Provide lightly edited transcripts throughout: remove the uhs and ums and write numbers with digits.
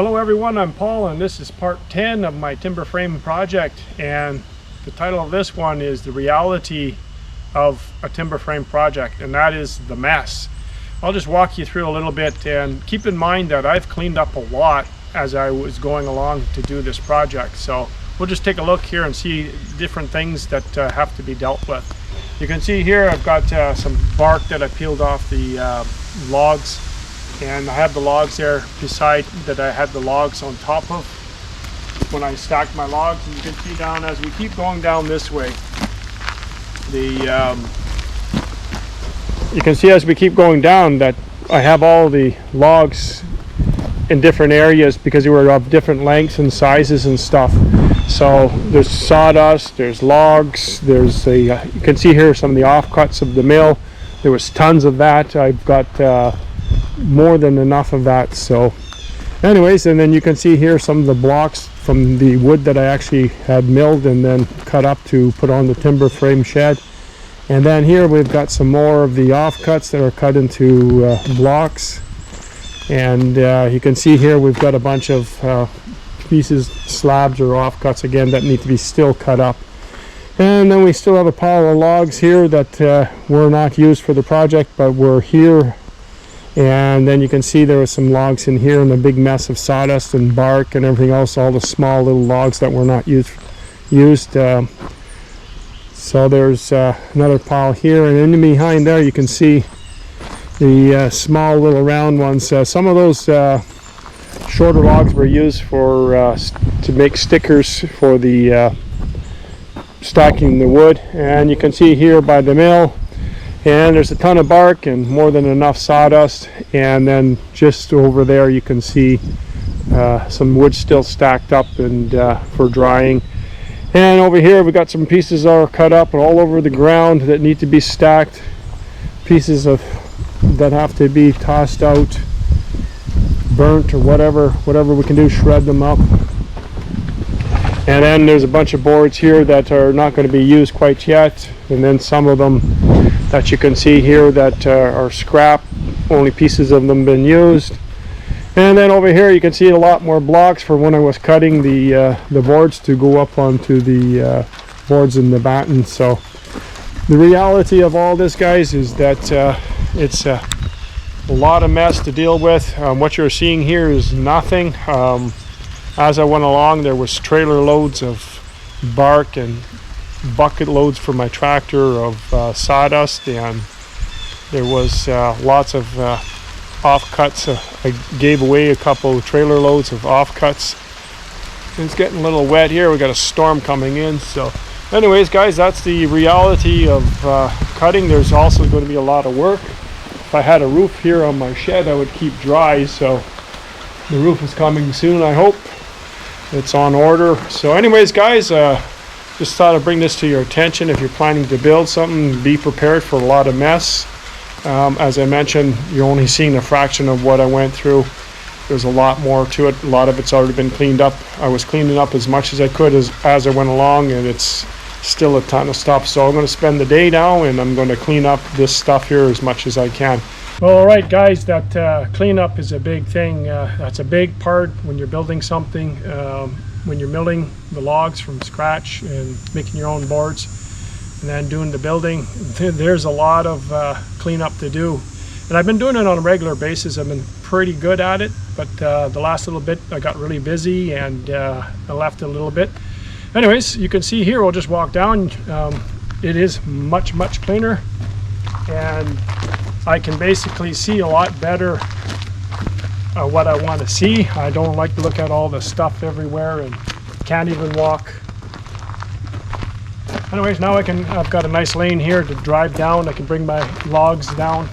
Hello everyone, I'm Paul and this is part 10 of my timber frame project, and the title of this one is The Reality of a Timber Frame Project, and that is the mess. I'll just walk you through a little bit, and keep in mind that I've cleaned up a lot as I was going along to do this project. So we'll just take a look here and see different things that have to be dealt with. You can see here I've got some bark that I peeled off the logs, and I have the logs there beside that I had the logs on top of when I stacked my logs. And you can see down as we keep going down this way, you can see as we keep going down that I have all the logs in different areas because they were of different lengths and sizes and stuff. So there's sawdust, there's logs, there's a you can see here some of the offcuts of the mill. There was tons of that. I've got more than enough of that. So anyways, and then you can see here some of the blocks from the wood that I actually had milled and then cut up to put on the timber frame shed. And then here we've got some more of the offcuts that are cut into blocks. And you can see here we've got a bunch of pieces, slabs or offcuts again that need to be still cut up. And then we still have a pile of logs here that were not used for the project but were here. And then you can see there were some logs in here and a big mess of sawdust and bark and everything else, all the small little logs that were not used. So there's another pile here, and in behind there you can see the small little round ones. Some of those shorter logs were used for to make stickers for the stacking the wood. And you can see here by the mill, and there's a ton of bark and more than enough sawdust. And then just over there you can see some wood still stacked up and for drying. And over here we got some pieces that are cut up all over the ground that need to be stacked, pieces of that have to be tossed out, burnt, or whatever we can do, shred them up. And then there's a bunch of boards here that are not going to be used quite yet, and then some of them that you can see here that are scrap, only pieces of them been used. And then over here you can see a lot more blocks for when I was cutting the boards to go up onto the boards in the batten. So the reality of all this, guys, is that it's a lot of mess to deal with. What you're seeing here is nothing. As I went along, there was trailer loads of bark and bucket loads for my tractor of sawdust, and there was lots of offcuts. I gave away a couple of trailer loads of offcuts. It's getting a little wet here. We got a storm coming in. So anyways, guys, that's the reality of cutting. There's also going to be a lot of work. If I had a roof here on my shed, I would keep dry. So the roof is coming soon, I hope. It's on order. So anyways, guys, just thought I'd bring this to your attention. If you're planning to build something, be prepared for a lot of mess. As I mentioned, you're only seeing a fraction of what I went through. There's a lot more to it. A lot of it's already been cleaned up. I was cleaning up as much as I could as I went along, and it's still a ton of stuff. So I'm going to spend the day now and I'm going to clean up this stuff here as much as I can. Well, all right, guys, that cleanup is a big thing. That's a big part when you're building something, when you're milling the logs from scratch and making your own boards and then doing the building. There's a lot of cleanup to do, and I've been doing it on a regular basis. I've been pretty good at it, but the last little bit I got really busy and I left it a little bit. Anyways, you can see here, we'll just walk down. It is much cleaner, and I can basically see a lot better what I want to see. I don't like to look at all the stuff everywhere and can't even walk. Anyways, now I've got a nice lane here to drive down. I can bring my logs down.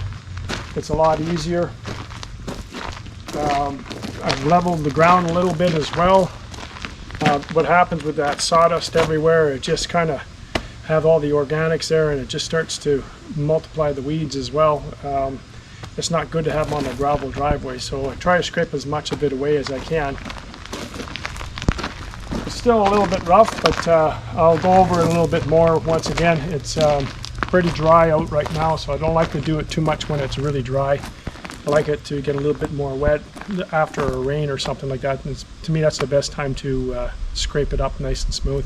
It's a lot easier. I've leveled the ground a little bit as well. What happens with that sawdust everywhere, it just kind of have all the organics there, and it just starts to multiply the weeds as well. It's not good to have them on a gravel driveway, so I try to scrape as much of it away as I can. It's still a little bit rough, but I'll go over it a little bit more once again. It's pretty dry out right now, so I don't like to do it too much when it's really dry. I like it to get a little bit more wet after a rain or something like that. And to me, that's the best time to scrape it up nice and smooth.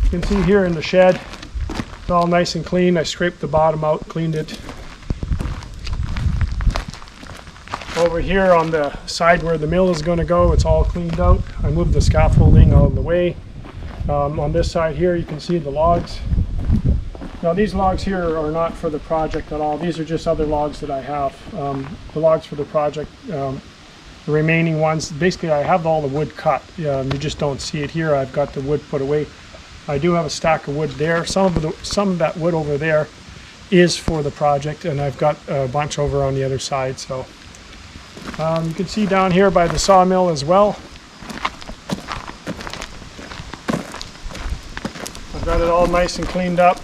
You can see here in the shed, it's all nice and clean. I scraped the bottom out, cleaned it. Over here on the side where the mill is going to go, it's all cleaned out. I moved the scaffolding out of the way. On this side here, you can see the logs. Now these logs here are not for the project at all. These are just other logs that I have. The logs for the project, the remaining ones, basically I have all the wood cut. You just don't see it here. I've got the wood put away. I do have a stack of wood there. Some of that wood over there is for the project, and I've got a bunch over on the other side. So you can see down here by the sawmill as well. I've got it all nice and cleaned up.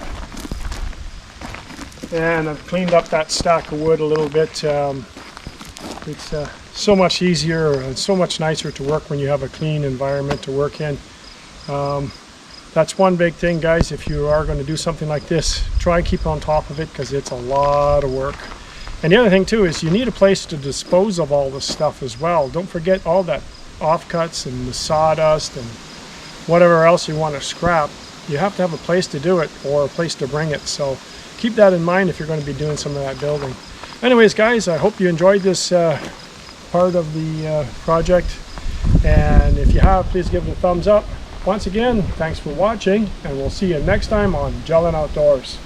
And I've cleaned up that stack of wood a little bit. It's so much easier and so much nicer to work when you have a clean environment to work in. That's one big thing, guys. If you are going to do something like this, try and keep on top of it, because it's a lot of work. And the other thing too is you need a place to dispose of all this stuff as well. Don't forget all that offcuts and the sawdust and whatever else you want to scrap. You have to have a place to do it, or a place to bring it. So keep that in mind if you're going to be doing some of that building. Anyways, guys, I hope you enjoyed this part of the project. And if you have, please give it a thumbs up. Once again, thanks for watching, and we'll see you next time on Jellin Outdoors.